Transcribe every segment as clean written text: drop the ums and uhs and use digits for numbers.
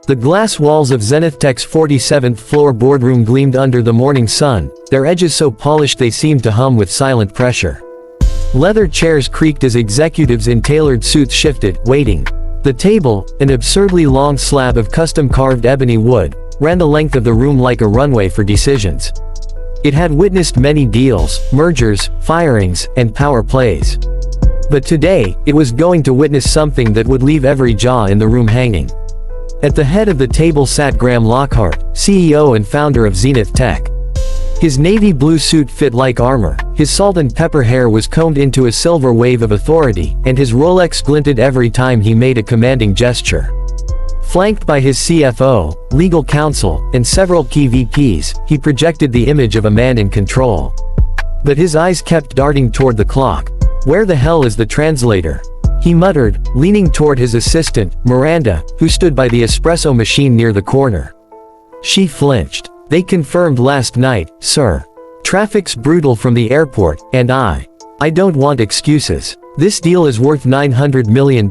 The glass walls of Zenithtech's 47th floor boardroom gleamed under the morning sun, their edges so polished they seemed to hum with silent pressure. Leather chairs creaked as executives in tailored suits shifted, waiting. The table, an absurdly long slab of custom-carved ebony wood, ran the length of the room like a runway for decisions. It had witnessed many deals, mergers, firings, and power plays. But today, it was going to witness something that would leave every jaw in the room hanging. At the head of the table sat Graham Lockhart, CEO and founder of Zenith Tech. His navy blue suit fit like armor, his salt and pepper hair was combed into a silver wave of authority, and his Rolex glinted every time he made a commanding gesture. Flanked by his CFO, legal counsel, and several key VPs, he projected the image of a man in control. But his eyes kept darting toward the clock. "Where the hell is the translator?" he muttered, leaning toward his assistant, Miranda, who stood by the espresso machine near the corner. She flinched. "They confirmed last night, sir. Traffic's brutal from the airport, and I don't want excuses. This deal is worth $900 million.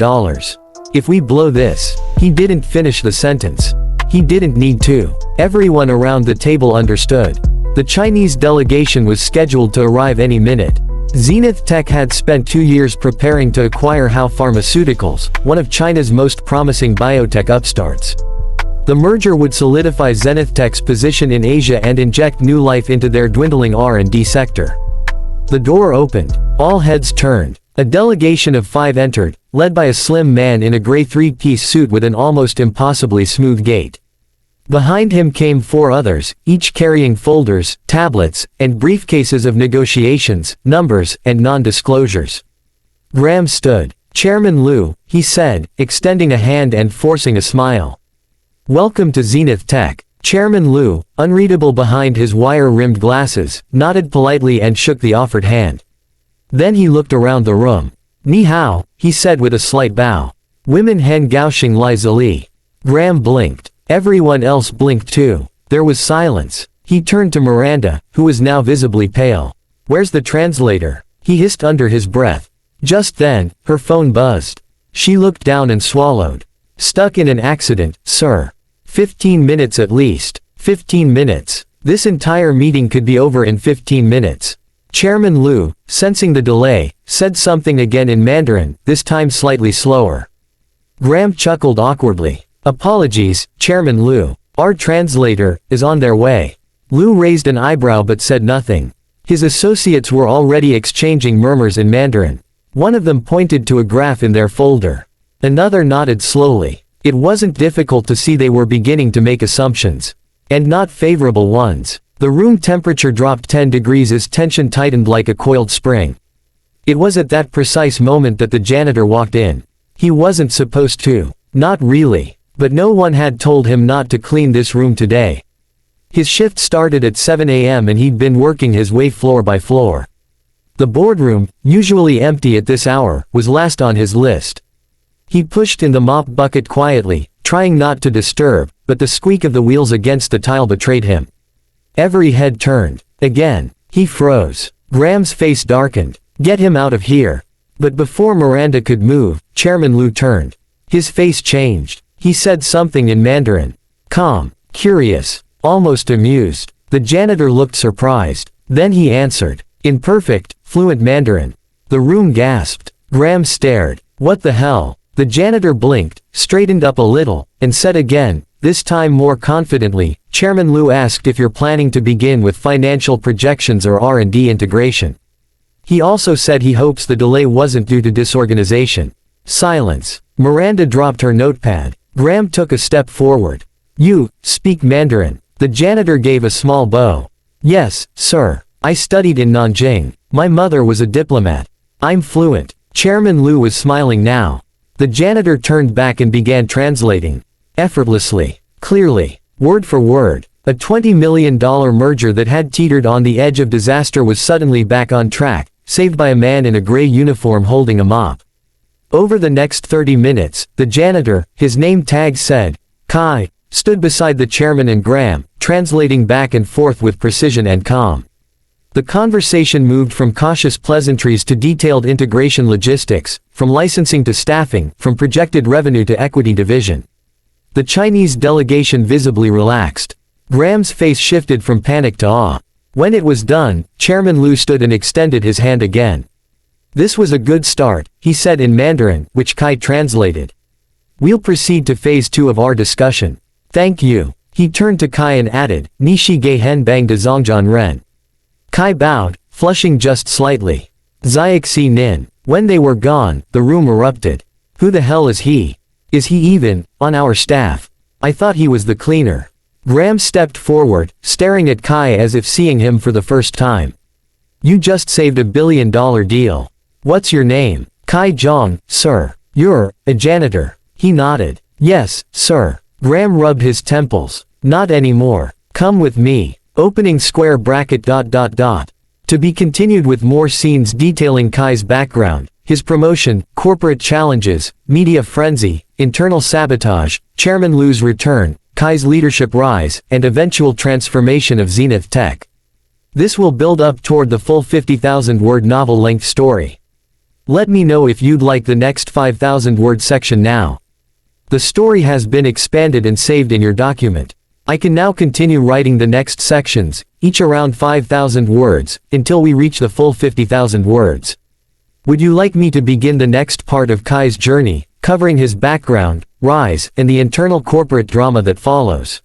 If we blow this..." He didn't finish the sentence. He didn't need to. Everyone around the table understood. The Chinese delegation was scheduled to arrive any minute. Zenith Tech had spent 2 years preparing to acquire Hao Pharmaceuticals, one of China's most promising biotech upstarts. The merger would solidify Zenith Tech's position in Asia and inject new life into their dwindling R&D sector. The door opened. All heads turned. A delegation of 5 entered, led by a slim man in a gray 3-piece suit with an almost impossibly smooth gait. Behind him came 4 others, each carrying folders, tablets, and briefcases of negotiations, numbers, and non-disclosures. Graham stood. "Chairman Liu," he said, extending a hand and forcing a smile. "Welcome to Zenith Tech." Chairman Liu, unreadable behind his wire-rimmed glasses, nodded politely and shook the offered hand. Then he looked around the room. "Ni hao," he said with a slight bow. "Women hen gaoxing Lai Zili." Graham blinked. Everyone else blinked too. There was silence. He turned to Miranda, who was now visibly pale. "Where's the translator?" he hissed under his breath. Just then, her phone buzzed. She looked down and swallowed. "Stuck in an accident, sir. 15 minutes at least. 15 minutes. This entire meeting could be over in 15 minutes. Chairman Liu, sensing the delay, said something again in Mandarin, this time slightly slower. Graham chuckled awkwardly. "Apologies, Chairman Liu. Our translator is on their way." Liu raised an eyebrow but said nothing. His associates were already exchanging murmurs in Mandarin. One of them pointed to a graph in their folder. Another nodded slowly. It wasn't difficult to see they were beginning to make assumptions. And not favorable ones. The room temperature dropped 10 degrees as tension tightened like a coiled spring. It was at that precise moment that the janitor walked in. He wasn't supposed to. Not really. But no one had told him not to clean this room today. His shift started at 7 a.m. and he'd been working his way floor by floor. The boardroom, usually empty at this hour, was last on his list. He pushed in the mop bucket quietly, trying not to disturb, but the squeak of the wheels against the tile betrayed him. Every head turned. Again. He froze. Graham's face darkened. "Get him out of here." But before Miranda could move, Chairman Liu turned. His face changed. He said something in Mandarin. Calm, curious, almost amused. The janitor looked surprised. Then he answered. In perfect, fluent Mandarin. The room gasped. Graham stared. What the hell? The janitor blinked, straightened up a little, and said again, this time more confidently, Chairman Liu asked if you're planning to begin with financial projections or R&D integration. He also said he hopes the delay wasn't due to disorganization. Silence. Miranda dropped her notepad. Graham took a step forward. You speak Mandarin. The janitor gave a small bow. Yes, sir. I studied in Nanjing. My mother was a diplomat. I'm fluent. Chairman Liu was smiling now. The janitor turned back and began translating. Effortlessly. Clearly. Word for word. A $20 million merger that had teetered on the edge of disaster was suddenly back on track, saved by a man in a gray uniform holding a mop. Over the next 30 minutes, the janitor, his name tag said, Kai, stood beside the chairman and Graham, translating back and forth with precision and calm. The conversation moved from cautious pleasantries to detailed integration logistics, from licensing to staffing, from projected revenue to equity division. The Chinese delegation visibly relaxed. Graham's face shifted from panic to awe. When it was done, Chairman Liu stood and extended his hand again. "This was a good start," he said in Mandarin, which Kai translated. "We'll proceed to phase 2 of our discussion. Thank you." He turned to Kai and added, "Nishi ge hen bang de zongjian ren." Kai bowed, flushing just slightly. "Xiaxi nin." When they were gone, the room erupted. "Who the hell is he? Is he even on our staff? I thought he was the cleaner." Graham stepped forward, staring at Kai as if seeing him for the first time. "You just saved $1 billion deal. What's your name?" "Kai Zhang, sir." "You're a janitor." He nodded. "Yes, sir." Graham rubbed his temples. "Not anymore. Come with me." Opening square bracket ... To be continued with more scenes detailing Kai's background, his promotion, corporate challenges, media frenzy, internal sabotage, Chairman Liu's return, Kai's leadership rise, and eventual transformation of Zenith Tech. This will build up toward the full 50,000-word novel-length story. Let me know if you'd like the next 5,000-word section now. The story has been expanded and saved in your document. I can now continue writing the next sections, each around 5,000 words, until we reach the full 50,000 words. Would you like me to begin the next part of Kai's journey, covering his background, rise, and the internal corporate drama that follows?